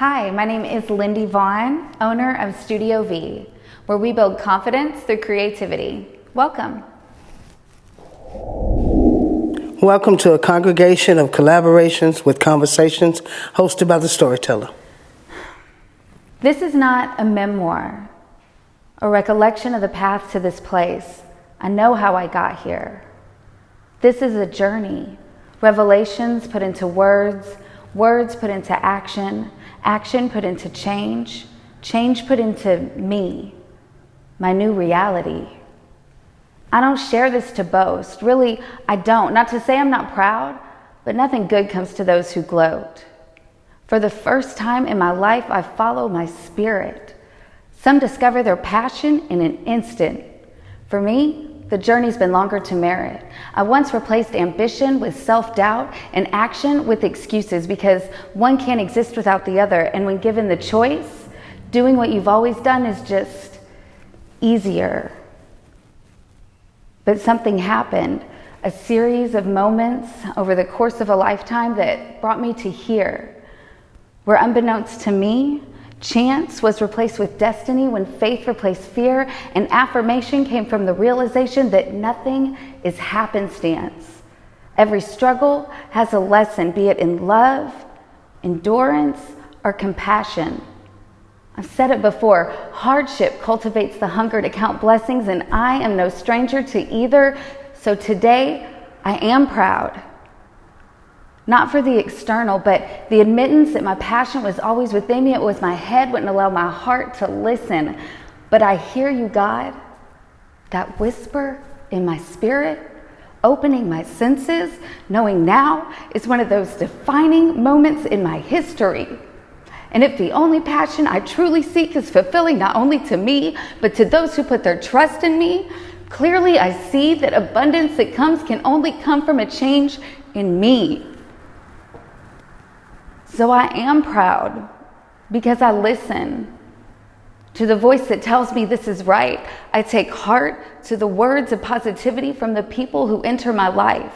Hi, my name is Lindy Vaughan, owner of Studio V, where we build confidence through creativity. Welcome. Welcome to a congregation of collaborations with conversations hosted by the storyteller. This is not a memoir, a recollection of the path to this place. I know how I got here. This is a journey, revelations put into words, words put into action, action put into change, change put into me, my new reality. I don't share this to boast. Really, I don't. Not to say I'm not proud, but nothing good comes to those who gloat. For the first time in my life, I follow my spirit. Some discover their passion in an instant. For me, the journey's been longer to merit. I once replaced ambition with self-doubt and action with excuses because one can't exist without the other. And when given the choice, doing what you've always done is just easier. But something happened, a series of moments over the course of a lifetime that brought me to here, where unbeknownst to me, chance was replaced with destiny when faith replaced fear, and affirmation came from the realization that nothing is happenstance. Every struggle has a lesson, be it in love, endurance, or compassion. I've said it before, hardship cultivates the hunger to count blessings, and I am no stranger to either. So today, I am proud. Not for the external, but the admittance that my passion was always within me. It was my head wouldn't allow my heart to listen. But I hear you, God, that whisper in my spirit, opening my senses, knowing now is one of those defining moments in my history. And if the only passion I truly seek is fulfilling not only to me, but to those who put their trust in me, clearly I see that abundance that comes can only come from a change in me. So I am proud because I listen to the voice that tells me this is right. I take heart to the words of positivity from the people who enter my life.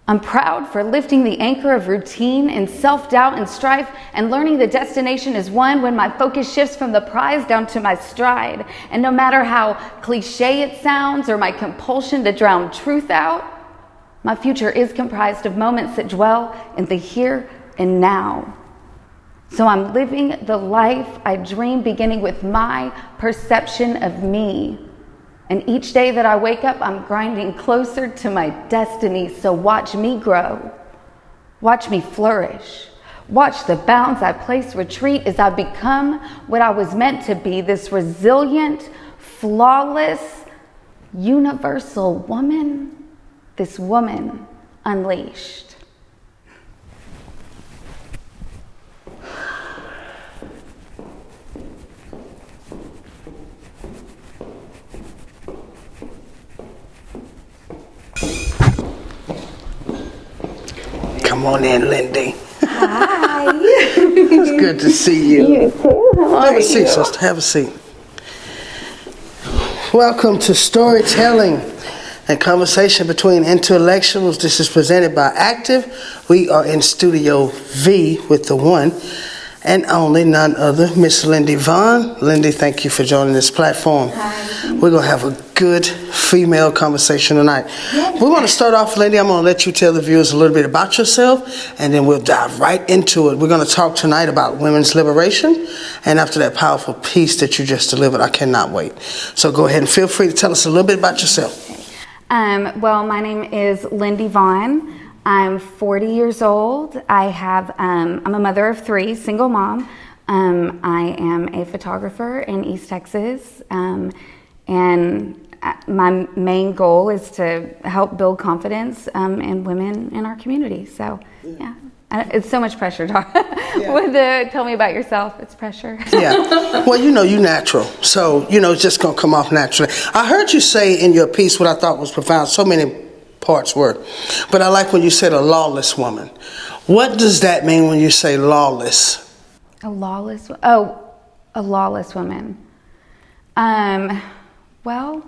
I'm proud for lifting the anchor of routine and self-doubt and strife and learning the destination is one when my focus shifts from the prize down to my stride. And no matter how cliche it sounds or my compulsion to drown truth out, my future is comprised of moments that dwell in the here and now. So I'm living the life I dream, beginning with my perception of me. And each day that I wake up, I'm grinding closer to my destiny. So watch me grow. Watch me flourish. Watch the bounds I place retreat as I become what I was meant to be, this resilient, flawless, universal woman, this woman unleashed. Come on in, Lindy. Hi. It's good to see you. You too. How Have are a seat, you? sister. Have a seat. Welcome to Storytelling and Conversation Between Intellectuals. This is presented by Active. We are in Studio V with the one and only, none other, Miss Lindy Vaughan. Lindy, thank you for joining this platform. Hi. We're going to have a good female conversation tonight. Yes. We're going to start off, Lindy. I'm going to let you tell the viewers a little bit about yourself, and then we'll dive right into it. We're going to talk tonight about women's liberation, and after that powerful piece that you just delivered, I cannot wait. So go ahead and feel free to tell us a little bit about yourself. Well, my name is Lindy Vaughan. I'm 40 years old. I'm a mother of three, single mom. I am a photographer in East Texas, and my main goal is to help build confidence in women in our community. So, yeah. It's so much pressure to tell me about yourself. It's pressure. Yeah. Well, you natural. So, it's just going to come off naturally. I heard you say in your piece what I thought was profound. So many parts were. But I like when you said a lawless woman. What does that mean when you say lawless? A lawless woman. Well,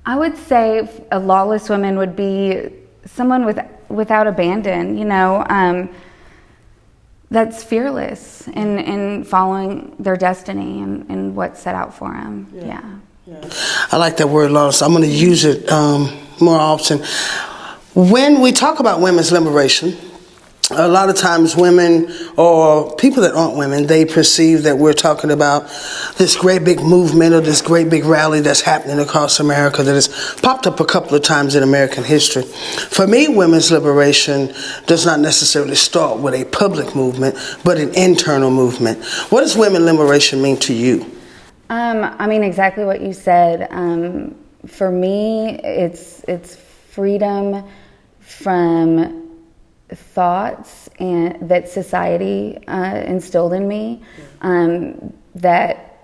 I would say a lawless woman would be someone without abandon, that's fearless in following their destiny and what's set out for them. Yeah. I like that word, Lois. I'm going to use it more often. When we talk about women's liberation, a lot of times women or people that aren't women, they perceive that we're talking about this great big movement or this great big rally that's happening across America that has popped up a couple of times in American history. For me, women's liberation does not necessarily start with a public movement, but an internal movement. What does women's liberation mean to you? I mean, exactly what you said. For me, it's freedom from thoughts and that society instilled in me that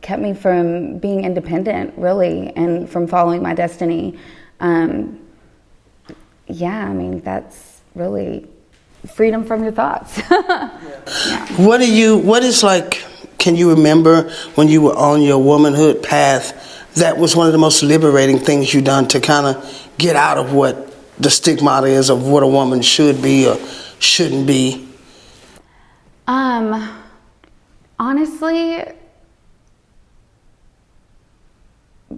kept me from being independent, really, and from following my destiny. Yeah, I mean, that's really freedom from your thoughts. Yeah. What is like, can you remember when you were on your womanhood path, that was one of the most liberating things you've done to kind of get out of what the stigmata is of what a woman should be or shouldn't be? Honestly,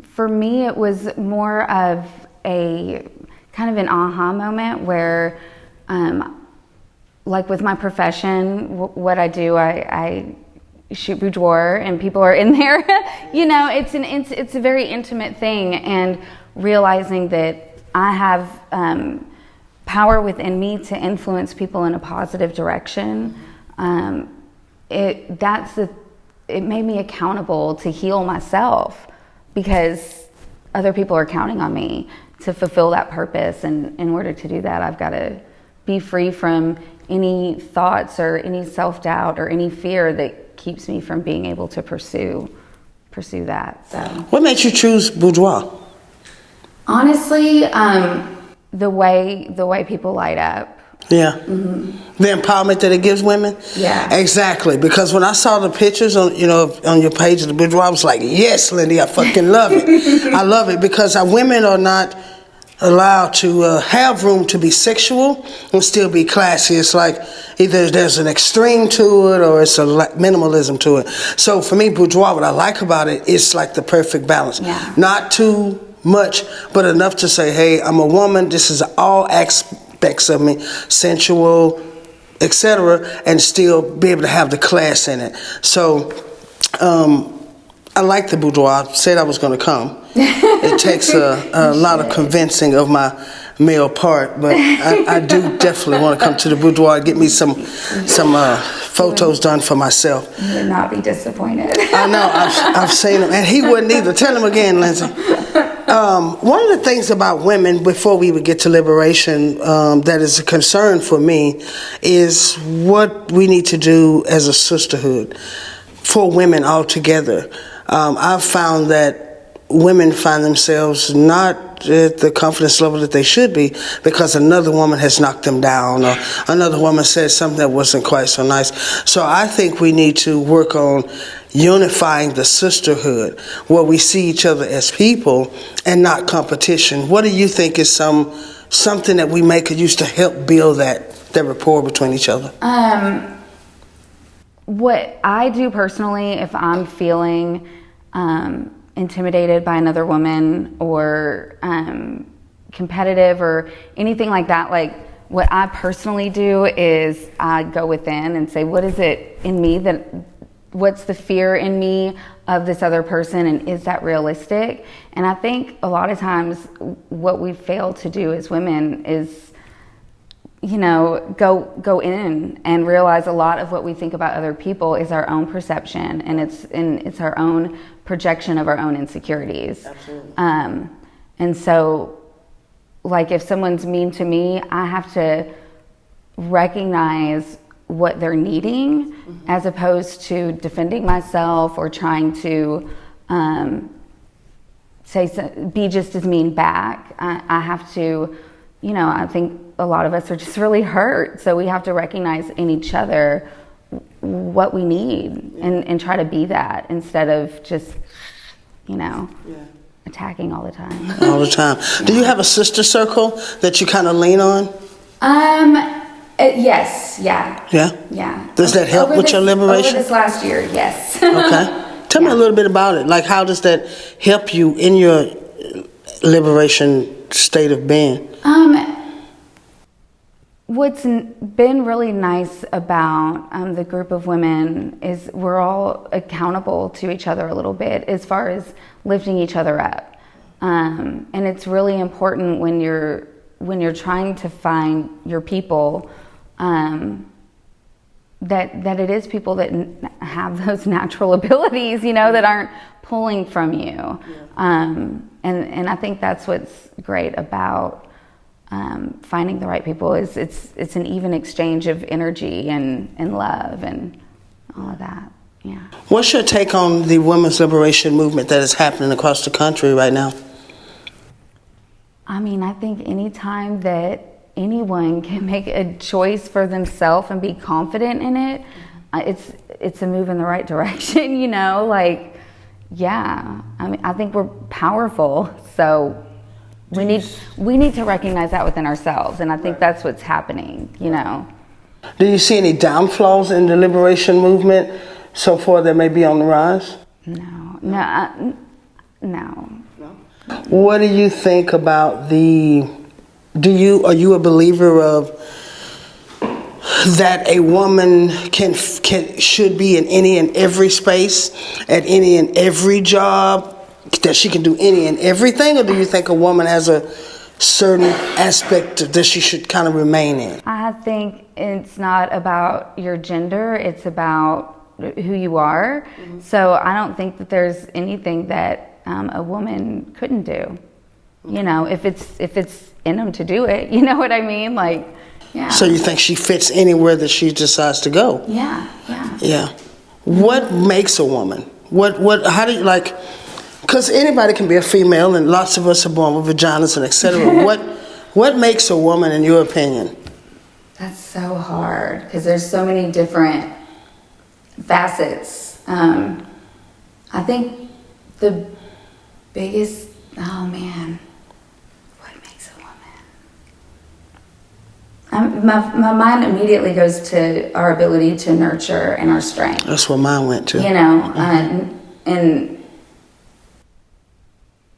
for me, it was more of a kind of an aha moment where, like with my profession, what I do, I shoot boudoir and people are in there. You know, it's a very intimate thing, and realizing that I have power within me to influence people in a positive direction. It made me accountable to heal myself, because other people are counting on me to fulfill that purpose. And in order to do that, I've got to be free from any thoughts or any self-doubt or any fear that keeps me from being able to pursue that. So, what made you choose boudoir? Honestly, the way people light up. Yeah. Mm-hmm. The empowerment that it gives women. Yeah. Exactly. Because when I saw the pictures on your page of the boudoir, I was like, yes, Lindy, I fucking love it. I love it because our women are not allowed to have room to be sexual and still be classy. It's like either there's an extreme to it or it's a minimalism to it. So for me, boudoir, what I like about it, it's like the perfect balance. Yeah. Not too much, but enough to say, hey, I'm a woman, this is all aspects of me, sensual, etc., and still be able to have the class in it. So I like the boudoir. I said I was going to come. It takes a lot of convincing of my male part, but I do definitely want to come to the boudoir and get me some photos done for myself. You would not be disappointed. I know, I've seen him, and he wouldn't either. Tell him again, Lindsay. One of the things about women, before we would get to liberation, that is a concern for me, is what we need to do as a sisterhood for women altogether. I've found that women find themselves not at the confidence level that they should be because another woman has knocked them down or another woman said something that wasn't quite so nice. So I think we need to work on unifying the sisterhood where we see each other as people and not competition. What do you think is something that we could use to help build that rapport between each other? What I do personally, if I'm feeling intimidated by another woman or competitive or anything like that, like what I personally do is I go within and say, what is it in me what's the fear in me of this other person, and is that realistic? And I think a lot of times what we fail to do as women is, go in and realize a lot of what we think about other people is our own perception, and it's our own projection of our own insecurities. Absolutely. And so, like, if someone's mean to me, I have to recognize what they're needing, mm-hmm. as opposed to defending myself or trying to be just as mean back. I have to, I think a lot of us are just really hurt, so we have to recognize in each other what we need, yeah. and try to be that instead of just, yeah. attacking all the time. All the time. Yeah. Do you have a sister circle that you kind of lean on? Yes, yeah. Yeah? Yeah. Does that help with your liberation? Over this last year, yes. Okay. Tell me a little bit about it. Like, how does that help you in your liberation state of being? What's been really nice about the group of women is we're all accountable to each other a little bit as far as lifting each other up. And it's really important when you're trying to find your people, that it is people that have those natural abilities, that aren't pulling from you. Yeah. And I think that's what's great about finding the right people is it's an even exchange of energy and love and all of that. Yeah. What's your take on the women's liberation movement that is happening across the country right now? I mean, I think anytime that anyone can make a choice for themselves and be confident in it, it's a move in the right direction, yeah. I mean, I think we're powerful, so we need to recognize that within ourselves, and I think that's what's happening, Do you see any downfalls in the liberation movement so far that may be on the rise? No. What do you think about are you a believer of that a woman should be in any and every space, at any and every job, that she can do any and everything, or do you think a woman has a certain aspect that she should kind of remain in? I think it's not about your gender, it's about who you are. Mm-hmm. So I don't think that there's anything that a woman couldn't do. If it's in them to do it, you know what I mean? Like, yeah. So you think she fits anywhere that she decides to go? Yeah. Yeah. What makes a woman? How do you because anybody can be a female, and lots of us are born with vaginas and etc. What makes a woman, in your opinion? That's so hard because there's so many different facets. I think the biggest, what makes a woman? My mind immediately goes to our ability to nurture and our strength. That's where mine went to. And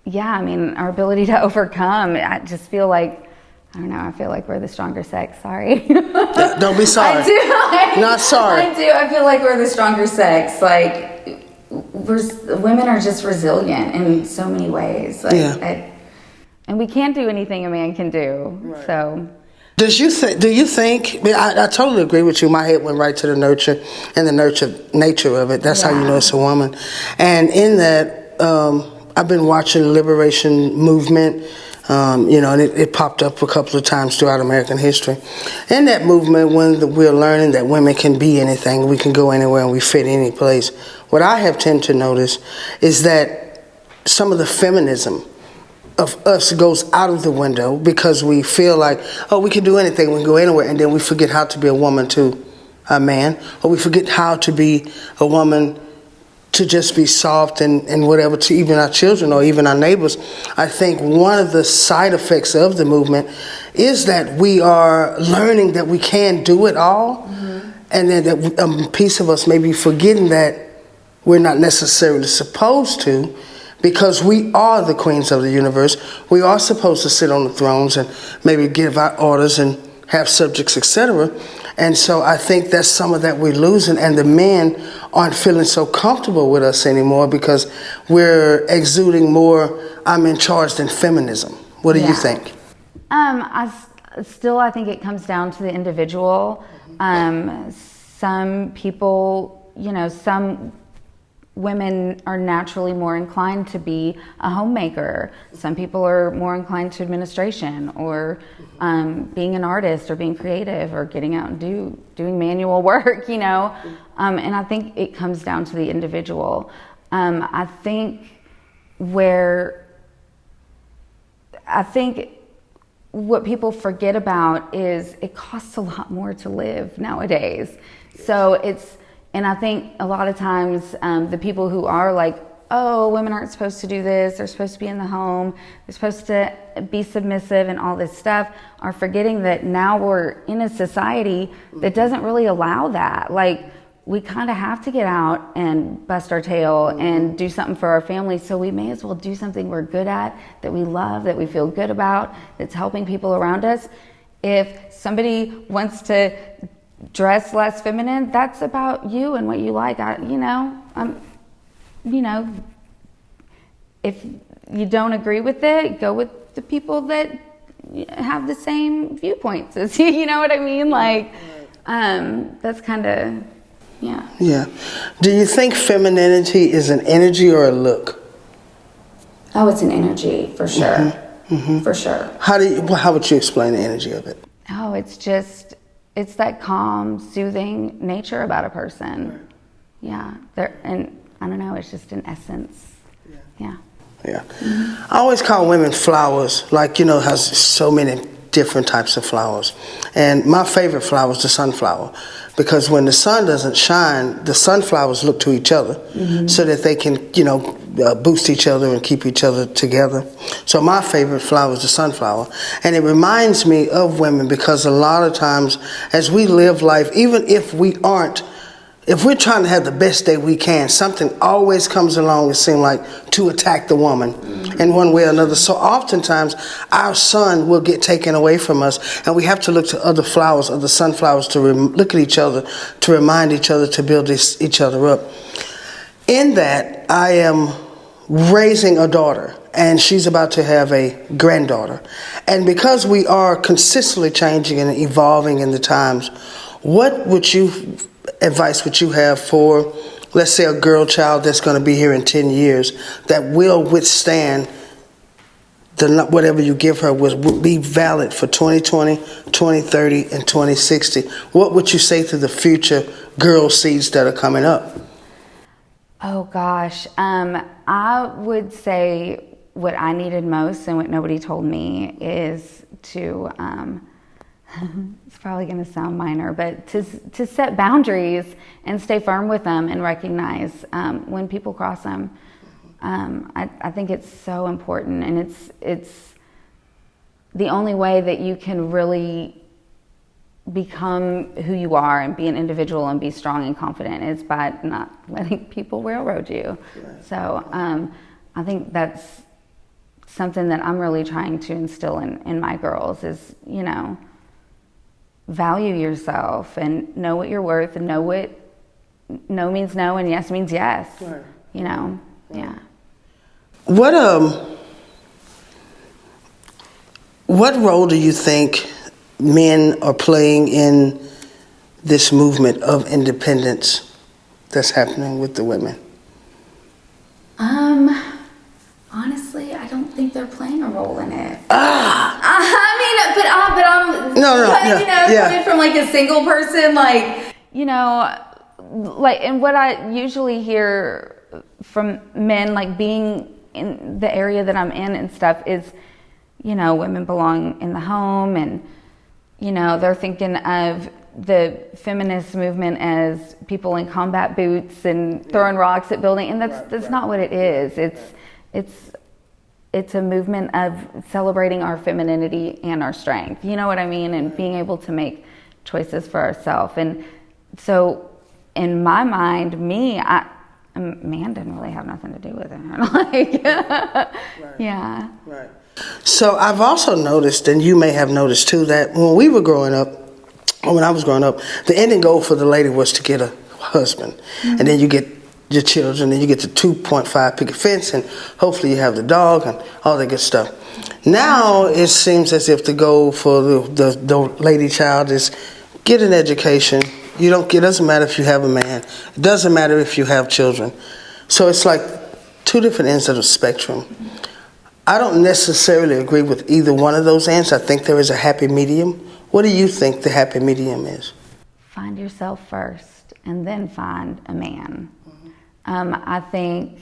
yeah, I mean, our ability to overcome. I just feel like, I don't know, I feel like we're the stronger sex. Sorry. Yeah, don't be sorry. I do. Not sorry. I do. I feel like we're the stronger sex. Like, women are just resilient in so many ways. And we can't do anything a man can do. Right. So. Do you think, I totally agree with you. My head went right to the nurture and the nature of it. That's how you know it's a woman. And in that, I've been watching the liberation movement, and it popped up a couple of times throughout American history. In that movement, when we're learning that women can be anything, we can go anywhere and we fit any place, what I have tended to notice is that some of the feminism of us goes out of the window because we feel like, we can do anything, we can go anywhere, and then we forget how to be a woman to a man, or we forget how to be a woman to just be soft and whatever to even our children or even our neighbors. I think one of the side effects of the movement is that we are learning that we can do it all, and then that a piece of us may be forgetting that we're not necessarily supposed to, because we are the queens of the universe. We are supposed to sit on the thrones and maybe give out orders and have subjects, etc. And so I think that's some of that we're losing, and the men aren't feeling so comfortable with us anymore because we're exuding more I'm in charge than feminism. What do you think? I think it comes down to the individual. Some people, some women are naturally more inclined to be a homemaker. Some people are more inclined to administration or being an artist or being creative or getting out and doing manual work, And I think it comes down to the individual. I think what people forget about is it costs a lot more to live nowadays. So and I think a lot of times the people who are like oh, women aren't supposed to do this, they're supposed to be in the home, they're supposed to be submissive and all this stuff, are forgetting that now we're in a society that doesn't really allow that. Like, we kind of have to get out and bust our tail and do something for our family, so we may as well do something we're good at, that we love, that we feel good about, that's helping people around us. If somebody wants to dress less feminine, that's about you and what you like. If you don't agree with it, go with the people that have the same viewpoints as you. You know what I mean? Like, that's kind of, yeah. Yeah. Do you think femininity is an energy or a look? Oh, it's an energy, for sure. For sure. How would you explain the energy of it? Oh, it's that calm, soothing nature about a person. Yeah. And I don't know, it's just an essence. Yeah. Yeah. I always call women flowers, like, has so many different types of flowers. And my favorite flower is the sunflower, because when the sun doesn't shine, the sunflowers look to each other so that they can, boost each other and keep each other together. So my favorite flower is the sunflower. And it reminds me of women, because a lot of times as we live life, even if we're trying to have the best day we can, something always comes along, it seems like, to attack the woman in one way or another. So oftentimes our sun will get taken away from us, and we have to look to other flowers, other sunflowers, to look at each other, to remind each other, to build each other up. In that, I am raising a daughter, and she's about to have a granddaughter. And because we are consistently changing and evolving in the times, what advice would you have for, let's say, a girl child that's going to be here in 10 years that will withstand whatever you give her, will be valid for 2020, 2030, and 2060? What would you say to the future girl seeds that are coming up? Oh gosh, I would say what I needed most and what nobody told me is to, it's probably going to sound minor, but to set boundaries and stay firm with them and recognize when people cross them. I think it's so important, and it's the only way that you can really become who you are and be an individual and be strong and confident is by not letting people railroad you. Right. So I think that's something that I'm really trying to instill in my girls is, value yourself and know what you're worth, and know what no means no and yes means yes. Right. Right. Yeah. What role do you think men are playing in this movement of independence that's happening with the women? Honestly, I don't think they're playing a role in it. But I'm coming from like a single person, and what I usually hear from men, like being in the area that I'm in and stuff, is, women belong in the home, and they're thinking of the feminist movement as people in combat boots and throwing rocks at buildings, and that's not what it is. It's a movement of celebrating our femininity and our strength. You know what I mean? And being able to make choices for ourselves. And so, in my mind, a man didn't really have nothing to do with it. Yeah. Right. So I've also noticed, and you may have noticed too, that when I was growing up, the ending goal for the lady was to get a husband. And then you get your children, and you get the 2.5 picket fence, and hopefully you have the dog and all that good stuff. Now it seems as if the goal for the lady child is get an education. It doesn't matter if you have a man. It doesn't matter if you have children. So it's like two different ends of the spectrum. I don't necessarily agree with either one of those ends. I think there is a happy medium. What do you think the happy medium is? Find yourself first, and then find a man. I think,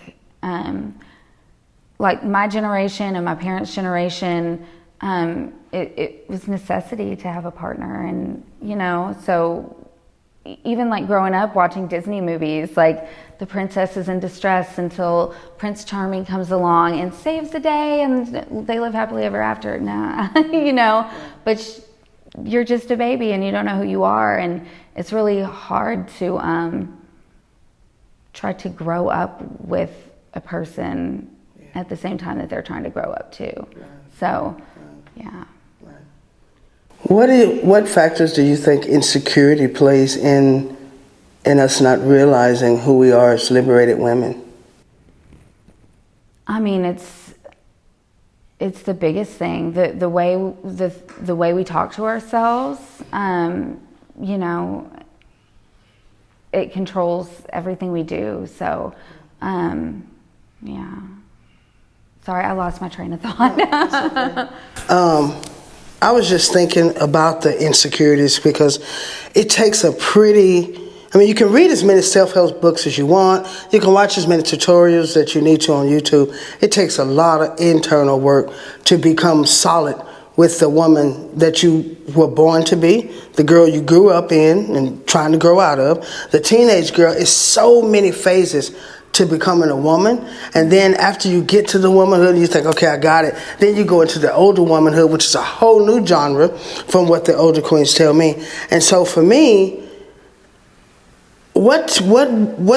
like my generation and my parents' generation, it was necessity to have a partner, and so even like growing up watching Disney movies, like the princess is in distress until Prince Charming comes along and saves the day and they live happily ever after. Nah, you know, but you're just a baby and you don't know who you are, and it's really hard to try to grow up with a person at the same time that they're trying to grow up too. So, yeah. What factors do you think insecurity plays in us not realizing who we are as liberated women? I mean, it's the biggest thing. The way we talk to ourselves, you know, it controls everything we do. So, yeah. Sorry, I lost my train of thought. I was just thinking about the insecurities because it takes a pretty, I mean, you can read as many self-help books as you want. You can watch as many tutorials that you need to on YouTube. It takes a lot of internal work to become solid with the woman that you were born to be, the girl you grew up in and trying to grow out of. The teenage girl is so many phases to becoming a woman, and then after you get to the womanhood, you think, okay, I got it. Then you go into the older womanhood, which is a whole new genre from what the older queens tell me. And so for me, what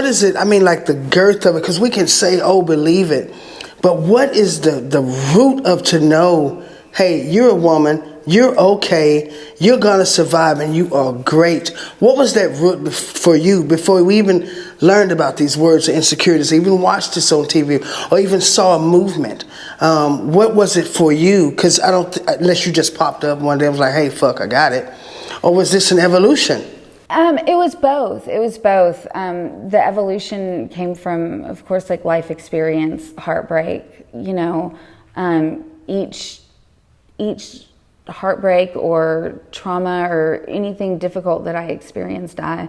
is it? I mean, like the girth of it, because we can say, oh, believe it, but what is the root of to know, hey, you're a woman, you're okay, you're gonna survive, and you are great. What was that root for you before we even learned about these words of insecurities, even watched this on TV, or even saw a movement? What was it for you? Because I don't, unless you just popped up one day and was like, hey, fuck, I got it. Or was this an evolution? It was both. It was both. The evolution came from, of course, like life experience, heartbreak. You know, each heartbreak or trauma or anything difficult that I experienced, I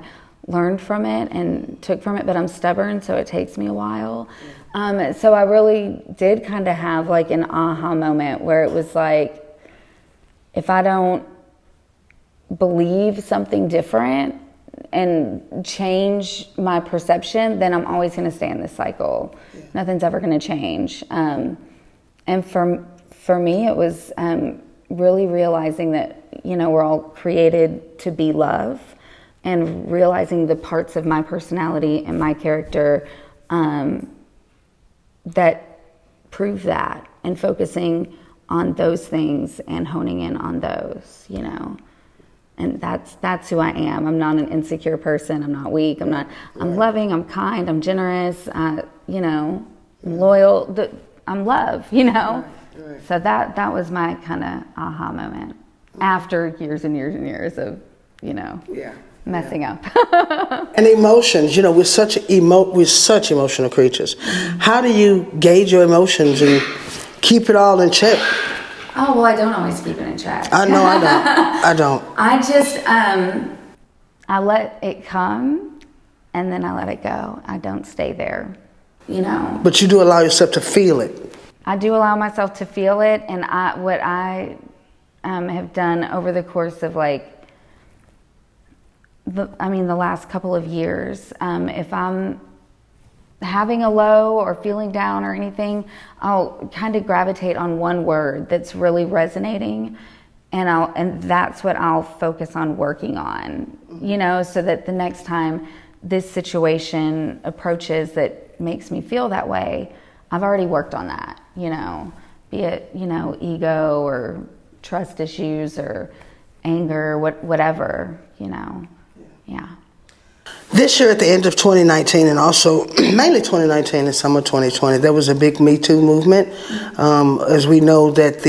learned from it and took from it. But I'm stubborn, so it takes me a while. So I really did kind of have like an aha moment where it was like, if I don't believe something different and change my perception, then I'm always going to stay in this cycle. Yeah. Nothing's ever going to change. And for me, it was really realizing that, you know, we're all created to be love, and realizing the parts of my personality and my character that prove that, and focusing on those things and honing in on those, you know. And that's who I am. I'm not an insecure person. I'm not weak. I'm loving, I'm kind, I'm generous, you know, I'm loyal. I'm love, you know. Right. So that was my kind of aha moment after years and years and years of, you know, messing up. And emotions, you know, we're such emotional creatures. Mm-hmm. How do you gauge your emotions and keep it all in check? Oh, well, I don't always keep it in check. I know I don't. I don't. I just, I let it come, and then I let it go. I don't stay there, you know. But you do allow yourself to feel it. I do allow myself to feel it, and what I have done over the course of like, the last couple of years, if I'm having a low or feeling down or anything, I'll kind of gravitate on one word that's really resonating, and that's what I'll focus on working on, you know, so that the next time this situation approaches that makes me feel that way, I've already worked on that, you know, be it, you know, ego or trust issues or anger, whatever, you know, yeah. This year at the end of 2019, and also mainly 2019 and summer 2020, there was a big Me Too movement. As we know that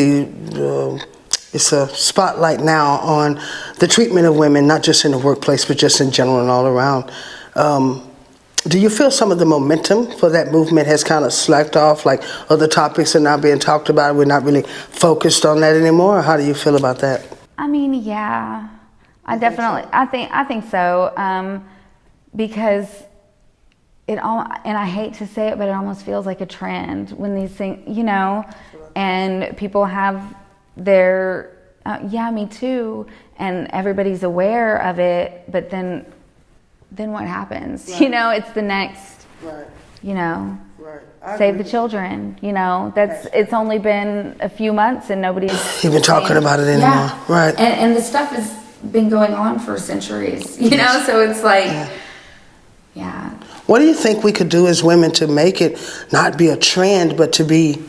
it's a spotlight now on the treatment of women, not just in the workplace, but just in general and all around. Do you feel some of the momentum for that movement has kind of slacked off, like other topics are now being talked about, we're not really focused on that anymore? Or how do you feel about that? I mean, yeah, I think so. Because and I hate to say it, but it almost feels like a trend when these things, you know, and people have their, me too, and everybody's aware of it, but then then what happens? Right. You know, it's the next, Right. you know, Right. save the children. You know, it's only been a few months and nobody's even talking about it anymore. Yeah. Right. And the stuff has been going on for centuries, you know, so it's like, yeah. What do you think we could do as women to make it not be a trend, but to be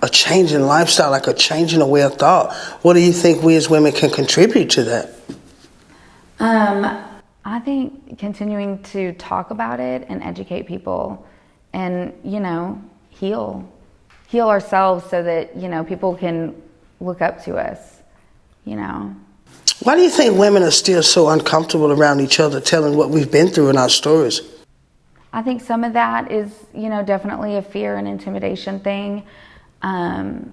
a change in lifestyle, like a change in a way of thought? What do you think we as women can contribute to that? I think continuing to talk about it and educate people and, you know, heal ourselves so that, you know, people can look up to us, you know. Why do you think women are still so uncomfortable around each other telling what we've been through in our stories? I think some of that is, you know, definitely a fear and intimidation thing. I'm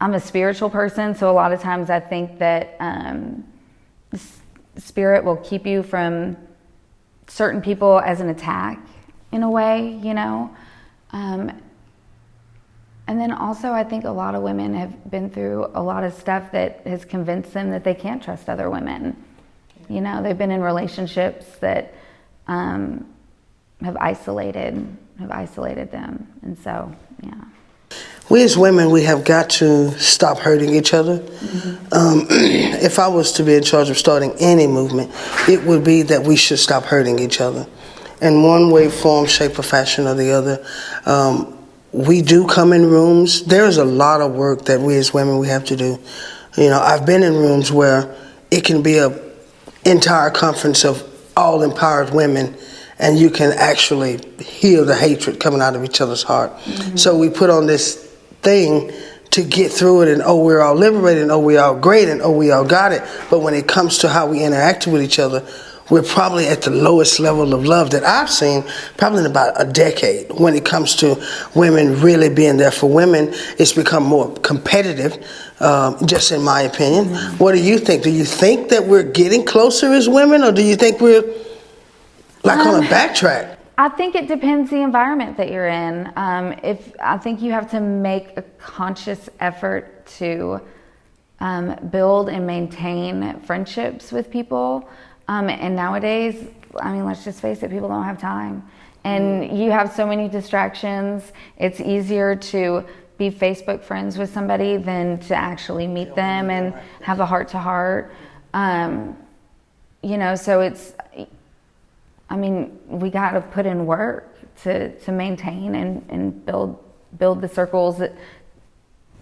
a spiritual person, so a lot of times I think that spirit will keep you from certain people as an attack in a way, you know. And then also I think a lot of women have been through a lot of stuff that has convinced them that they can't trust other women. You know, they've been in relationships that have isolated them. And so, yeah. We as women, we have got to stop hurting each other. If I was to be in charge of starting any movement, it would be that we should stop hurting each other in one way, form, shape, or fashion or the other. We do come in rooms. There is a lot of work that we as women, we have to do. You know, I've been in rooms where it can be an entire conference of all empowered women, and you can actually heal the hatred coming out of each other's heart. So we put on this thing to get through it, and oh, we're all liberated, and oh, we all great, and oh, we all got it. But when it comes to how we interact with each other, we're probably at the lowest level of love that I've seen probably in about a decade. When it comes to women really being there for women, it's become more competitive, just in my opinion. What do you think? Do you think that we're getting closer as women, or do you think we're like on a backtrack? I think it depends the environment that you're in. I think you have to make a conscious effort to build and maintain friendships with people. And nowadays, I mean, let's just face it, people don't have time. And you have so many distractions. It's easier to be Facebook friends with somebody than to actually meet them and have a heart-to-heart. You know, so it's, I mean, we got to put in work to maintain and build the circles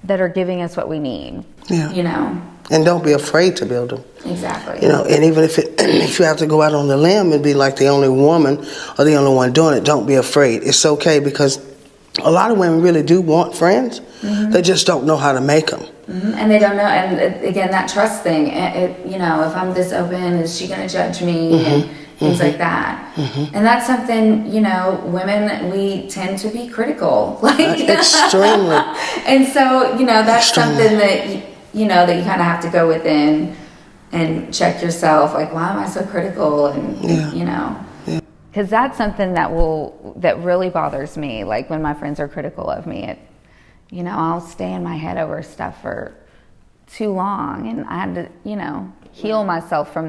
that are giving us what we need. Yeah. You know. And don't be afraid to build them. Exactly. You know, and even if you have to go out on the limb and be like the only woman or the only one doing it, don't be afraid. It's okay, because a lot of women really do want friends. They just don't know how to make them. And they don't know. And again, that trust thing. You know, if I'm this open, is she going to judge me? And things like that. And that's something, you know, women, we tend to be critical. Like extremely. And so, you know, that's something that, you know, that you kind of have to go within and check yourself. Like, why am I so critical? And, you know, because that's something that really bothers me. Like when my friends are critical of me, you know, I'll stay in my head over stuff for too long. And I had to, you know, heal myself from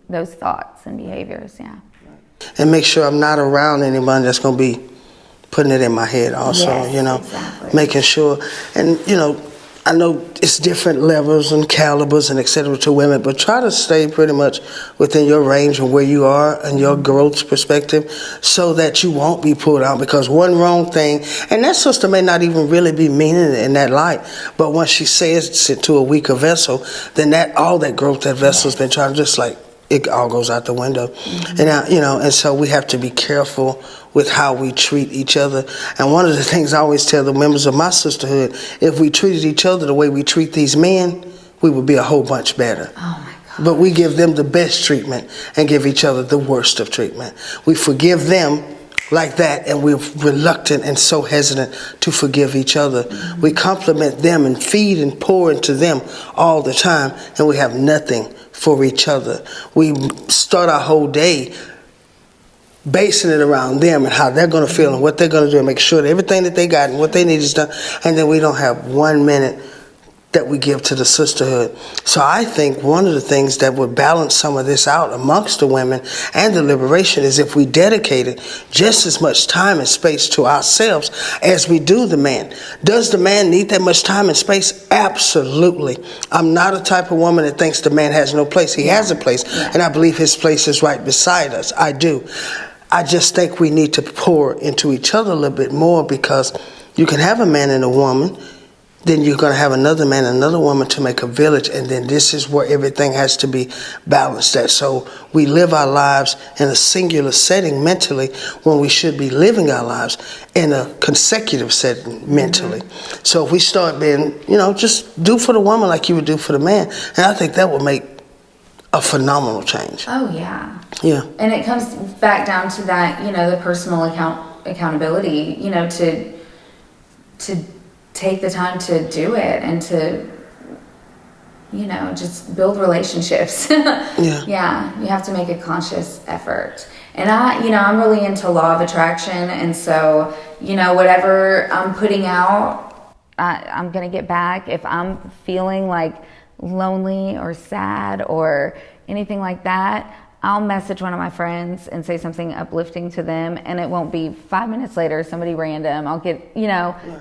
those thoughts and behaviors. Yeah. And make sure I'm not around anyone that's going to be putting it in my head also, yes, you know, exactly. Making sure. And, you know, I know it's different levels and calibers and et cetera to women, but try to stay pretty much within your range of where you are and your growth perspective so that you won't be pulled out, because one wrong thing, and that sister may not even really be meaning it in that light, but once she says it to a weaker vessel, then all that growth that vessel's been trying to just like, it all goes out the window. And you know, and so we have to be careful with how we treat each other. And one of the things I always tell the members of my sisterhood, if we treated each other the way we treat these men, we would be a whole bunch better. Oh my God. But we give them the best treatment and give each other the worst of treatment. We forgive them like that, and we're reluctant and so hesitant to forgive each other. We compliment them and feed and pour into them all the time, and we have nothing for each other. We start our whole day basing it around them and how they're going to feel and what they're going to do, and make sure that everything that they got and what they need is done, and then we don't have 1 minute that we give to the sisterhood. So I think one of the things that would balance some of this out amongst the women and the liberation is if we dedicated just as much time and space to ourselves as we do the man. Does the man need that much time and space? Absolutely. I'm not a type of woman that thinks the man has no place. He has a place, and I believe his place is right beside us. I do. I just think we need to pour into each other a little bit more, because you can have a man and a woman, then you're going to have another man and another woman to make a village, and then this is where everything has to be balanced at. So we live our lives in a singular setting mentally when we should be living our lives in a consecutive setting mentally. Mm-hmm. So if we start being, just do for the woman like you would do for the man, and I think that will make a phenomenal change. Oh, yeah. Yeah. And it comes back down to that, the personal accountability, to take the time to do it and to, just build relationships. Yeah. Yeah, you have to make a conscious effort. And I'm really into law of attraction. And so, whatever I'm putting out, I'm going to get back. If I'm feeling like lonely or sad or anything like that, I'll message one of my friends and say something uplifting to them, and it won't be 5 minutes later somebody random. I'll get,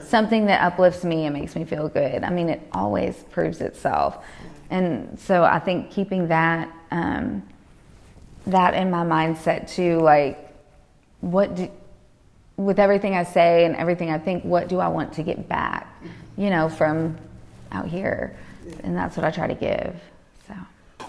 something that uplifts me and makes me feel good. I mean, it always proves itself. And so I think keeping that that in my mindset too, like, with everything I say and everything I think, what do I want to get back, from out here? And that's what I try to give. So.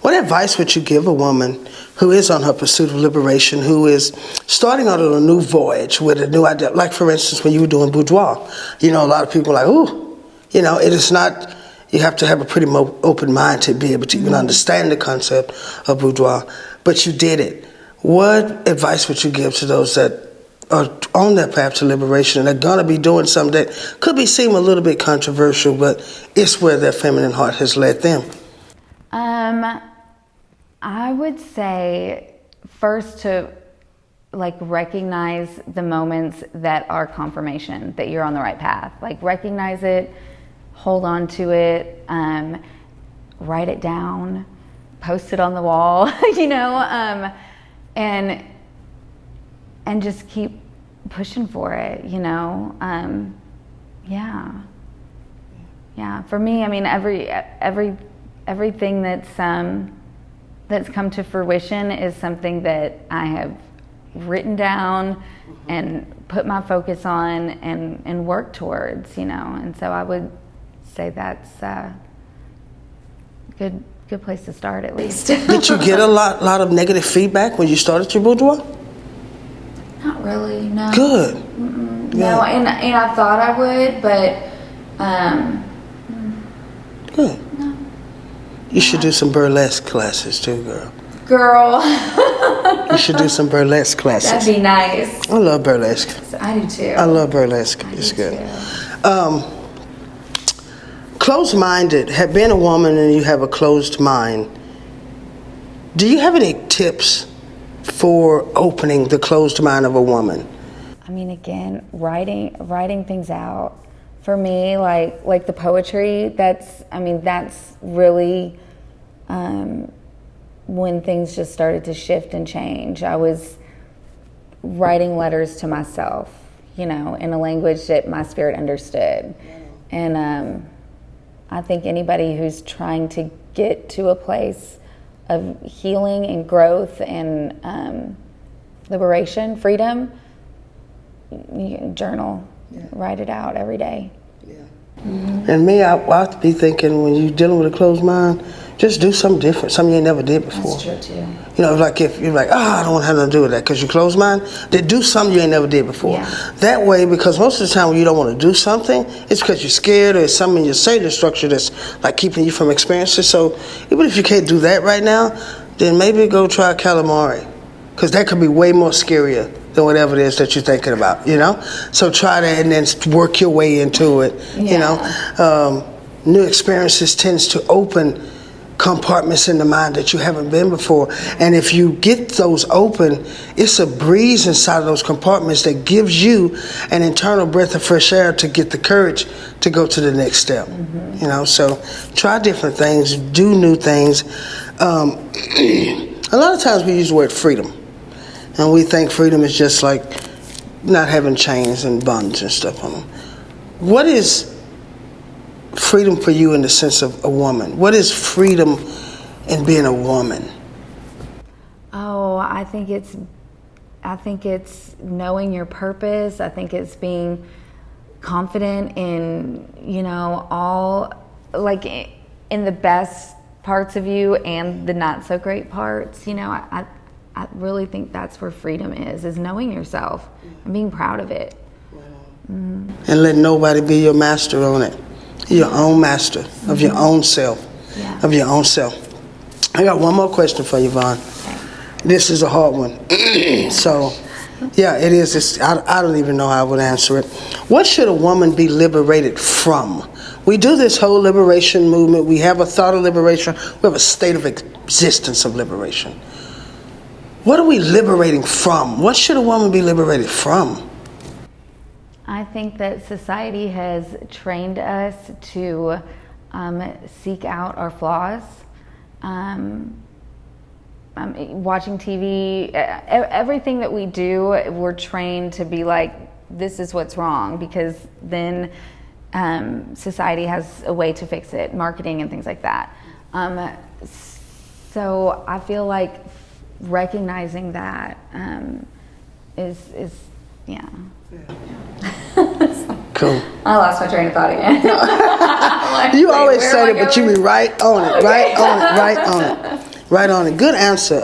What advice would you give a woman who is on her pursuit of liberation, who is starting out on a new voyage with a new idea? Like, for instance, when you were doing boudoir, a lot of people are like, ooh, it is not, you have to have a pretty open mind to be able to even understand the concept of boudoir, but you did it. What advice would you give to those that are on that path to liberation and are going to be doing something that could seem a little bit controversial, but it's where their feminine heart has led them? I would say first to recognize the moments that are confirmation that you're on the right path. Like, recognize it, hold on to it, write it down, post it on the wall, and just keep pushing for it, yeah. For me, I mean, everything that's come to fruition is something that I have written down and put my focus on and work towards, and so I would say that's a good place to start, at least. Did you get a lot of negative feedback when you started your boudoir? Not really, no. Good. Yeah. No, and I thought I would, but good. No. You should do some burlesque classes too, girl. You should do some burlesque classes. That'd be nice. I love burlesque. I do too. I love burlesque. It's good. Closed-minded. Have been a woman and you have a closed mind. Do you have any tips for opening the closed mind of a woman? I mean, again, writing things out. For me, like the poetry, that's really when things just started to shift and change. I was writing letters to myself, in a language that my spirit understood. And I think anybody who's trying to get to a place of healing and growth and liberation, freedom, you can journal, write it out every day. Mm-hmm. And me, I'll be thinking, when you're dealing with a closed mind, just do something different, something you never did before. That's true too. Like if you're like, I don't want to have nothing to do with that because you're closed mind, then do something you ain't never did before. Yeah. That way, because most of the time when you don't want to do something, it's because you're scared or it's something in your cellular structure that's like keeping you from experiencing. So even if you can't do that right now, then maybe go try calamari, because that could be way more scarier than whatever it is that you're thinking about, So try that and then work your way into it, New experiences tends to open compartments in the mind that you haven't been before. And if you get those open, it's a breeze inside of those compartments that gives you an internal breath of fresh air to get the courage to go to the next step. You know, so try different things, do new things. A lot of times we use the word freedom, and we think freedom is just like not having chains and bonds and stuff on them. What is freedom for you in the sense of a woman? What is freedom in being a woman? Oh, I think it's knowing your purpose. I think it's being confident in, you know, all, like, in the best parts of you and the not so great parts. You know, I really think that's where freedom is knowing yourself and being proud of it. And let nobody be your master on it. You're your own master of your own self. Yeah. Of your own self. I got one more question for you, Vaughan. Okay. This is a hard one. So, yeah, it is. I don't even know how I would answer it. What should a woman be liberated from? We do this whole liberation movement. We have a thought of liberation. We have a state of existence of liberation. What are we liberating from? What should a woman be liberated from? I think that society has trained us to seek out our flaws. Watching TV, everything that we do, we're trained to be like, this is what's wrong, because then society has a way to fix it, marketing and things like that. So I feel like recognizing that is yeah. Cool. I lost my train of thought again. Like, You always say it, but you be right on it, right on it, right on it, right on it. Good answer.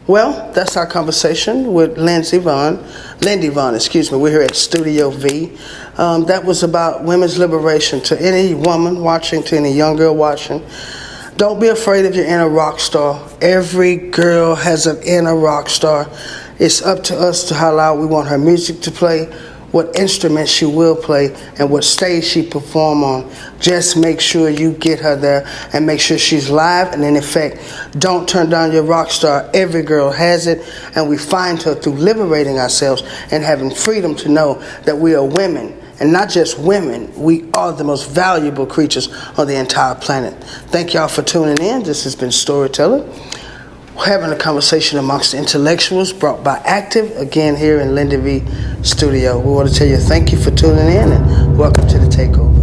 Well, that's our conversation with Lindy Vaughan, excuse me. We're here at Studio V. That was about women's liberation. To any woman watching, to any young girl watching, don't be afraid of your inner rock star. Every girl has an inner rock star. It's up to us to how loud we want her music to play, what instrument she will play, and what stage she perform on. Just make sure you get her there and make sure she's live. And in effect, don't turn down your rock star. Every girl has it, and we find her through liberating ourselves and having freedom to know that we are women. And not just women, we are the most valuable creatures on the entire planet. Thank y'all for tuning in. This has been Storyteller. We're having a conversation amongst intellectuals brought by Active, again here in Lindy V Studio. We want to tell you thank you for tuning in and welcome to the takeover.